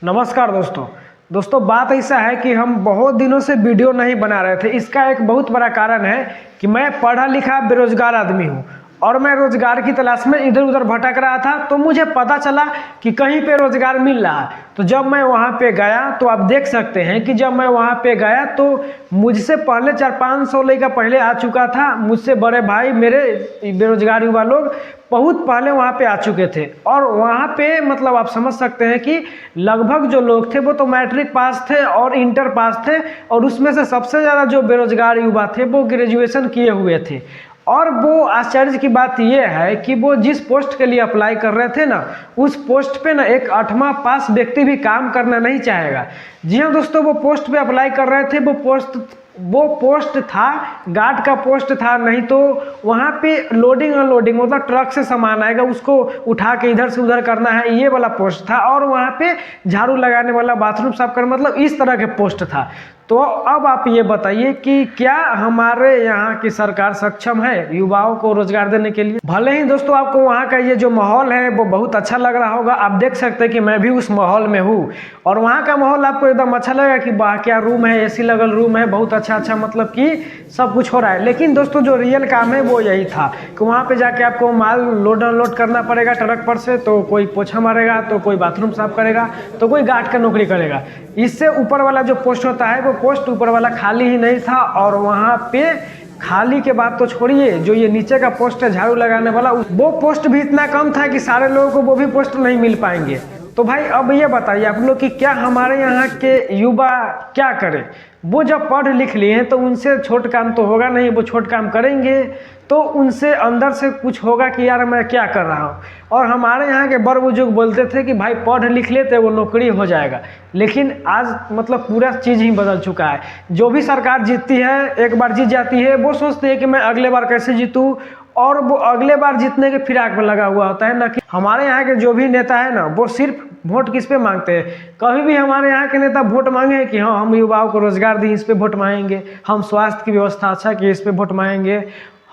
नमस्कार दोस्तों बात ऐसा है कि हम बहुत दिनों से वीडियो नहीं बना रहे थे। इसका एक बहुत बड़ा कारण है कि मैं पढ़ा लिखा बेरोजगार आदमी हूँ और मैं रोजगार की तलाश में इधर उधर भटक रहा था। तो मुझे पता चला कि कहीं पे रोजगार मिल रहा है। तो जब मैं वहाँ पे गया तो आप देख सकते हैं कि जब मैं वहाँ पे गया तो मुझसे पहले 400-500 लड़का पहले आ चुका था। मुझसे बड़े भाई मेरे बेरोजगार युवा लोग बहुत पहले वहाँ पे आ चुके थे और वहाँ पे मतलब आप समझ सकते हैं कि लगभग जो लोग थे वो तो मैट्रिक पास थे और इंटर पास थे और उसमें से सबसे ज़्यादा जो बेरोजगार युवा थे वो ग्रेजुएशन किए हुए थे। और वो आश्चर्य की बात यह है कि वो जिस पोस्ट के लिए अप्लाई कर रहे थे ना, उस पोस्ट पे ना एक 8वां पास व्यक्ति भी काम करना नहीं चाहेगा। जी हाँ दोस्तों, वो पोस्ट पे अप्लाई कर रहे थे। वो पोस्ट था गार्ड का पोस्ट था, नहीं तो वहाँ पे लोडिंग अनलोडिंग मतलब ट्रक से सामान आएगा उसको उठा के इधर से उधर करना है, ये वाला पोस्ट था। और वहाँ पे झाड़ू लगाने वाला, बाथरूम साफ करना, मतलब इस तरह के पोस्ट था। तो अब आप ये बताइए कि क्या हमारे यहाँ की सरकार सक्षम है युवाओं को रोजगार देने के लिए? भले ही दोस्तों आपको वहाँ का ये जो माहौल है वो बहुत अच्छा लग रहा होगा। आप देख सकते हैं कि मैं भी उस माहौल में हूँ और वहाँ का माहौल आपको एकदम अच्छा लगेगा कि वाह क्या रूम है, एसी लगल रूम है, बहुत अच्छा मतलब कि सब कुछ हो रहा है। लेकिन दोस्तों जो रियल काम है वो यही था कि वहाँ पे जाके आपको माल लोड अनलोड करना पड़ेगा ट्रक पर से। तो कोई पोछा मारेगा, तो कोई बाथरूम साफ करेगा, तो कोई गार्ड का नौकरी करेगा। इससे ऊपर वाला जो पोस्ट होता है वो पोस्ट ऊपर वाला खाली ही नहीं था। और वहाँ पे खाली के बाद तो छोड़िए, जो ये नीचे का पोस्ट है झाड़ू लगाने वाला, वो पोस्ट भी इतना कम था कि सारे लोगों को वो भी पोस्ट नहीं मिल पाएंगे। तो भाई अब ये बताइए आप लोग कि क्या हमारे यहाँ के युवा क्या करें? वो जब पढ़ लिख लिए हैं तो उनसे छोट काम तो होगा नहीं, वो छोट काम करेंगे तो उनसे अंदर से कुछ होगा कि यार मैं क्या कर रहा हूँ। और हमारे यहाँ के बड़ बुजुर्ग बोलते थे कि भाई पढ़ लिख लेते वो नौकरी हो जाएगा। लेकिन आज मतलब पूरा चीज़ ही बदल चुका है। जो भी सरकार जीतती है, एक बार जीत जाती है, वो सोचते हैं कि मैं अगले बार कैसे जीतूँ, और वो अगले बार जीतने के फिराक में लगा हुआ होता है ना। कि हमारे यहाँ के जो भी नेता है ना, वो सिर्फ वोट किस पे मांगते हैं? कभी भी हमारे यहाँ के नेता वोट मांगे कि हाँ हम युवाओं को रोजगार दी, इस पे वोट मांगेंगे, हम स्वास्थ्य की व्यवस्था अच्छा की, इस पे वोट मांगेंगे,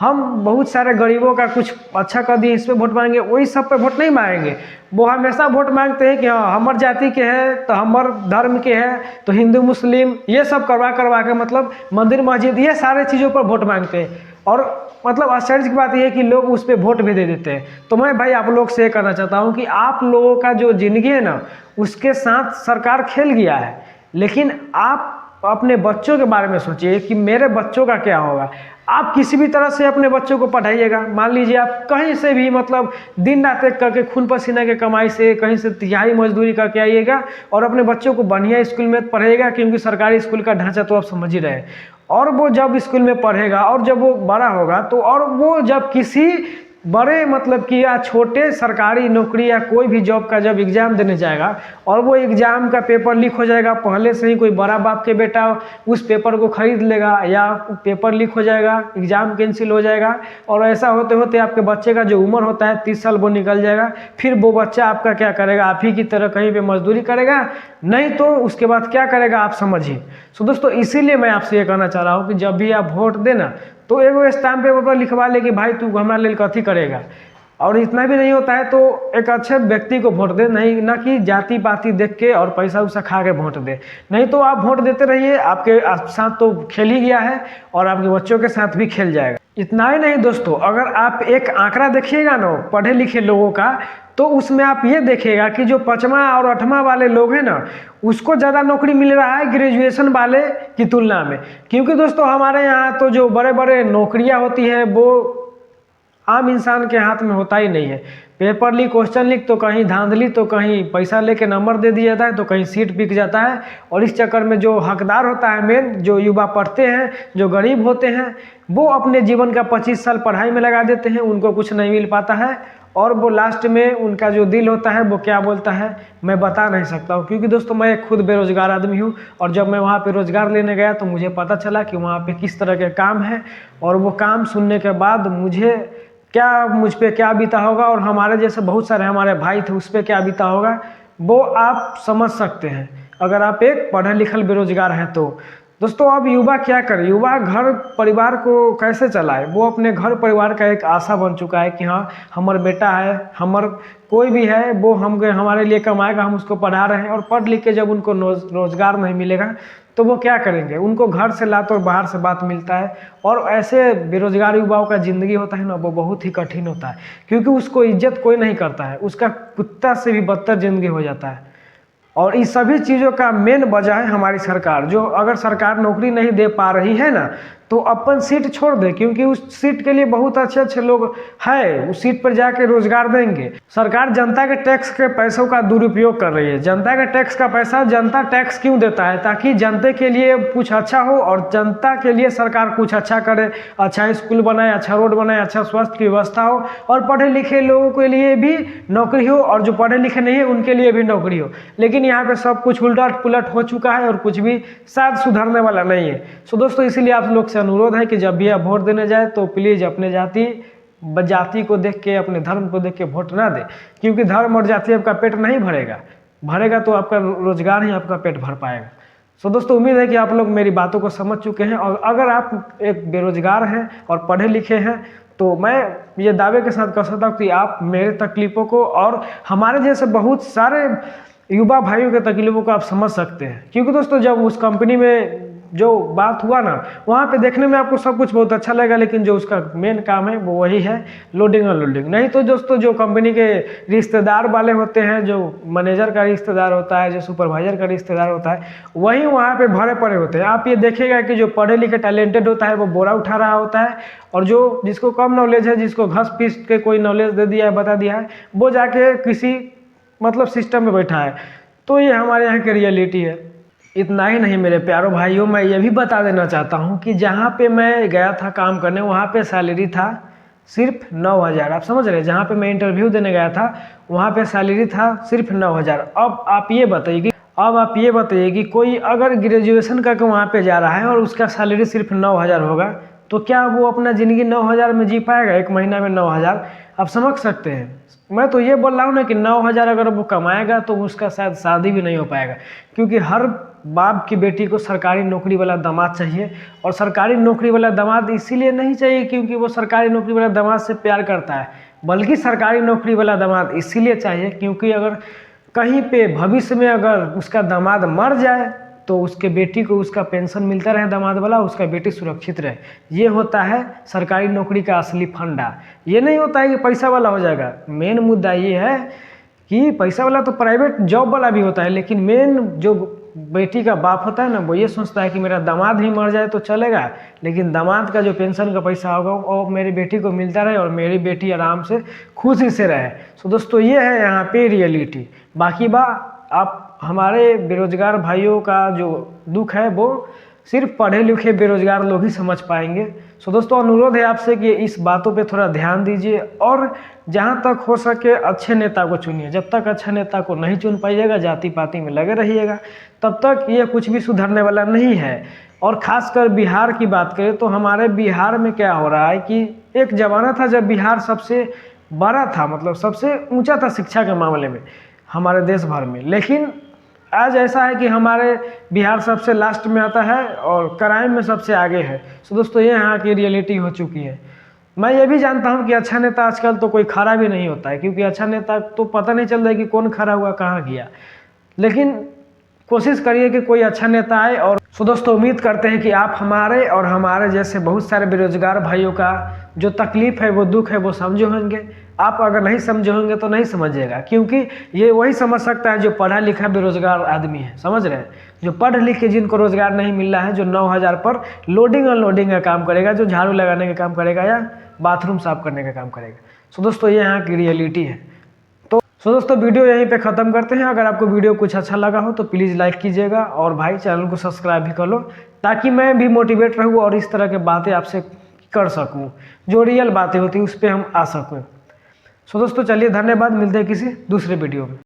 हम बहुत सारे गरीबों का कुछ अच्छा कर दिए, इस पे वोट मांगेंगे, वही सब पे वोट नहीं मांगेंगे। वो हमेशा वोट मांगते हैं कि हाँ हमार जाति के है तो हमार धर्म के है, तो हिंदू मुस्लिम ये सब करवा के मतलब मंदिर मस्जिद ये सारे चीज़ों पर वोट मांगते हैं। और मतलब आश्चर्य की बात यह है कि लोग उस पर वोट भी दे देते हैं। तो मैं भाई आप लोग से कहना चाहता हूँ कि आप लोगों का जो जिंदगी है ना, उसके साथ सरकार खेल गया है। लेकिन आप अपने बच्चों के बारे में सोचिए कि मेरे बच्चों का क्या होगा। आप किसी भी तरह से अपने बच्चों को पढ़ाइएगा। मान लीजिए आप कहीं से भी मतलब दिन रात एक करके खून पसीना के कमाई से कहीं से तिहाई मजदूरी करके आइएगा और अपने बच्चों को बढ़िया स्कूल में पढ़ाइएगा, क्योंकि सरकारी स्कूल का ढांचा तो आप समझ ही रहे हैं। और वो जब स्कूल में पढ़ेगा और जब वो बड़ा होगा तो और वो जब किसी बड़े मतलब कि या छोटे सरकारी नौकरी या कोई भी जॉब का जब एग्ज़ाम देने जाएगा और वो एग्ज़ाम का पेपर लीक हो जाएगा, पहले से ही कोई बड़ा बाप के बेटा उस पेपर को खरीद लेगा या पेपर लीक हो जाएगा, एग्ज़ाम कैंसिल हो जाएगा और ऐसा होते होते आपके बच्चे का जो उम्र होता है 30 साल वो निकल जाएगा। फिर वो बच्चा आपका क्या करेगा? आप ही की तरह कहीं पर मजदूरी करेगा, नहीं तो उसके बाद क्या करेगा आप समझिए। सो दोस्तों इसीलिए मैं आपसे ये कहना चाह रहा हूँ कि जब भी आप वोट देना तो एगो स्टाम्प पेपर पर लिखवा ले कि भाई तू हमारा लेल कथी करेगा। और इतना भी नहीं होता है तो एक अच्छे व्यक्ति को वोट दे, नहीं ना कि जाति पाति देख के और पैसा उसा खा के वोट दे। नहीं तो आप वोट देते रहिए, आपके साथ तो खेल ही गया है और आपके बच्चों के साथ भी खेल जाएगा। इतना ही नहीं दोस्तों, अगर आप एक आंकड़ा देखिएगा ना पढ़े लिखे लोगों का, तो उसमें आप ये देखिएगा कि जो 5वां और 8वां वाले लोग हैं ना, उसको ज़्यादा नौकरी मिल रहा है ग्रेजुएशन वाले की तुलना में। क्योंकि दोस्तों हमारे यहाँ तो जो बड़े बड़े नौकरियाँ होती है वो आम इंसान के हाथ में होता ही नहीं है। पेपर लीक, क्वेश्चन लीक, तो कहीं धांधली, तो कहीं पैसा लेके नंबर दे दिया जाता है, तो कहीं सीट बिक जाता है। और इस चक्कर में जो हकदार होता है मेन, जो युवा पढ़ते हैं, जो गरीब होते हैं, वो अपने जीवन का 25 साल पढ़ाई में लगा देते हैं, उनको कुछ नहीं मिल पाता है। और वो लास्ट में उनका जो दिल होता है वो क्या बोलता है मैं बता नहीं सकता हूँ। क्योंकि दोस्तों मैं खुद बेरोजगार आदमी हूँ और जब मैं वहाँ पे रोजगार लेने गया तो मुझे पता चला कि वहाँ पे किस तरह के काम है। और वो काम सुनने के बाद मुझ पे क्या बीता होगा और हमारे जैसे बहुत सारे हमारे भाई थे उस पर क्या बीता होगा, वो आप समझ सकते हैं अगर आप एक पढ़े लिखल बेरोजगार हैं तो। दोस्तों अब युवा क्या करे, युवा घर परिवार को कैसे चलाए, वो अपने घर परिवार का एक आशा बन चुका है कि हाँ हमार बेटा है, हमार कोई भी है वो हमारे लिए कमाएगा, हम उसको पढ़ा रहे हैं। और पढ़ लिख के जब उनको रोजगार नहीं मिलेगा तो वो क्या करेंगे, उनको घर से लात और बाहर से बात मिलता है। और ऐसे बेरोजगार युवाओं का ज़िंदगी होता है ना, वो बहुत ही कठिन होता है, क्योंकि उसको इज्जत कोई नहीं करता है, उसका कुत्ता से भी बदतर ज़िंदगी हो जाता है। और इस सभी चीज़ों का मेन वजह है हमारी सरकार, जो अगर सरकार नौकरी नहीं दे पा रही है ना तो अपन सीट छोड़ दे, क्योंकि उस सीट के लिए बहुत अच्छे अच्छे लोग हैं, उस सीट पर जाके रोजगार देंगे। सरकार जनता के टैक्स के पैसों का दुरुपयोग कर रही है। जनता के टैक्स का पैसा जनता टैक्स क्यों देता है, ताकि जनता के लिए कुछ अच्छा हो और जनता के लिए सरकार कुछ अच्छा करे, अच्छा स्कूल बनाए, अच्छा रोड बनाए, अच्छा स्वास्थ्य की व्यवस्था हो और पढ़े लिखे लोगों के लिए भी नौकरी हो, और जो पढ़े लिखे नहीं है उनके लिए भी नौकरी हो। लेकिन यहाँ पे सब कुछ उलट पुलट हो चुका है और कुछ भी शायद सुधरने वाला नहीं है। सो दोस्तों इसीलिए आप लोग से अनुरोध है कि जब भी आप वोट देने जाए तो प्लीज़ अपने जाति को देख के, अपने धर्म को देख के वोट ना दे, क्योंकि धर्म और जाति आपका पेट नहीं भरेगा तो आपका रोजगार ही आपका पेट भर पाएगा। सो दोस्तों उम्मीद है कि आप लोग मेरी बातों को समझ चुके हैं, और अगर आप एक बेरोजगार हैं और पढ़े लिखे हैं तो मैं ये दावे के साथ कह सकता हूँ कि आप मेरे तकलीफ़ों को और हमारे जैसे बहुत सारे युवा भाइयों के तकलीफ़ों को आप समझ सकते हैं। क्योंकि दोस्तों जब उस कंपनी में जो बात हुआ ना, वहाँ पे देखने में आपको सब कुछ बहुत अच्छा लगेगा, लेकिन जो उसका मेन काम है वो वही है लोडिंग और लोडिंग। नहीं तो दोस्तों जो कंपनी के रिश्तेदार वाले होते हैं, जो मैनेजर का रिश्तेदार होता है, जो सुपरवाइजर का रिश्तेदार होता है, वही वहाँ पे भरे पड़े होते हैं। आप ये देखिएगा कि जो पढ़े लिखे टैलेंटेड होता है वो बोरा उठा रहा होता है, और जो जिसको कम नॉलेज है, जिसको घस पीस के कोई नॉलेज दे दिया है, बता दिया है, वो जाके किसी मतलब सिस्टम में बैठा है। तो ये हमारे यहाँ की रियलिटी है। इतना ही नहीं मेरे प्यारों भाइयों, मैं ये भी बता देना चाहता हूँ कि जहाँ पे मैं गया था काम करने, वहाँ पे सैलरी था सिर्फ 9,000। आप समझ रहे हैं, जहाँ पे मैं इंटरव्यू देने गया था वहाँ पे सैलरी था सिर्फ 9,000। अब आप ये बताइए कि कोई अगर ग्रेजुएशन करके वहाँ पे जा रहा है और उसका सैलरी सिर्फ 9,000 होगा, तो क्या वो अपना ज़िंदगी 9,000 में जी पाएगा? एक महीना में 9,000, आप समझ सकते हैं। मैं तो ये बोल रहा हूँ ना कि 9,000 अगर वो कमाएगा तो उसका शायद शादी भी नहीं हो पाएगा, क्योंकि हर बाप की बेटी को सरकारी नौकरी वाला दामाद चाहिए। और सरकारी नौकरी वाला दामाद इसीलिए नहीं चाहिए क्योंकि वो सरकारी नौकरी वाला दामाद से प्यार करता है, बल्कि सरकारी नौकरी वाला दामाद इसीलिए चाहिए क्योंकि अगर कहीं पे भविष्य में अगर उसका दामाद मर जाए तो उसके बेटी को उसका पेंशन मिलता रहे दामाद वाला, उसका बेटी सुरक्षित रहे। ये होता है सरकारी नौकरी का असली फंडा। ये नहीं होता है कि पैसा वाला हो जाएगा। मेन मुद्दा ये है कि पैसा वाला तो प्राइवेट जॉब वाला भी होता है, लेकिन मेन जो बेटी का बाप होता है ना, वो ये सोचता है कि मेरा दामाद ही मर जाए तो चलेगा, लेकिन दामाद का जो पेंशन का पैसा होगा वो मेरी बेटी को मिलता रहे और मेरी बेटी आराम से खुशी से रहे। सो दोस्तों ये है यहाँ पे रियलिटी। बाकी आप हमारे बेरोजगार भाइयों का जो दुख है वो सिर्फ पढ़े लिखे बेरोजगार लोग ही समझ पाएंगे। सो दोस्तों अनुरोध है आपसे कि इस बातों पे थोड़ा ध्यान दीजिए और जहाँ तक हो सके अच्छे नेता को चुनिए। जब तक अच्छा नेता को नहीं चुन पाइएगा, जाति पाति में लगे रहिएगा, तब तक ये कुछ भी सुधरने वाला नहीं है। और ख़ासकर बिहार की बात करें तो हमारे बिहार में क्या हो रहा है कि एक ज़माना था जब बिहार सबसे बड़ा था, मतलब सबसे ऊँचा था शिक्षा के मामले में हमारे देश भर में, लेकिन आज ऐसा है कि हमारे बिहार सबसे लास्ट में आता है और क्राइम में सबसे आगे है। सो दोस्तों ये यहाँ की रियलिटी हो चुकी है। मैं ये भी जानता हूँ कि अच्छा नेता आजकल तो कोई खड़ा भी नहीं होता है, क्योंकि अच्छा नेता तो पता नहीं चल रहा है कि कौन खड़ा हुआ कहाँ गया। लेकिन कोशिश करिए कि कोई अच्छा नेता आए। और सो दोस्तों उम्मीद करते हैं कि आप हमारे और हमारे जैसे बहुत सारे बेरोजगार भाइयों का जो तकलीफ़ है, वो दुख है, वो समझे होंगे। आप अगर नहीं समझे होंगे तो नहीं समझिएगा, क्योंकि ये वही समझ सकता है जो पढ़ा लिखा बेरोजगार आदमी है। समझ रहे हैं, जो पढ़ लिख के जिनको रोजगार नहीं मिल रहा है, जो 9,000 पर लोडिंग अनलोडिंग का काम करेगा, जो झाड़ू लगाने का काम करेगा या बाथरूम साफ करने का काम करेगा। सो दोस्तों ये यहाँ की रियलिटी है। सो दोस्तों वीडियो यहीं पे ख़त्म करते हैं। अगर आपको वीडियो कुछ अच्छा लगा हो तो प्लीज़ लाइक कीजिएगा और भाई चैनल को सब्सक्राइब भी कर लो, ताकि मैं भी मोटिवेट रहूँ और इस तरह के बातें आपसे कर सकूँ, जो रियल बातें होती हैं उस पर हम आ सकूँ। सो दोस्तों चलिए धन्यवाद, मिलते हैं किसी दूसरे वीडियो में।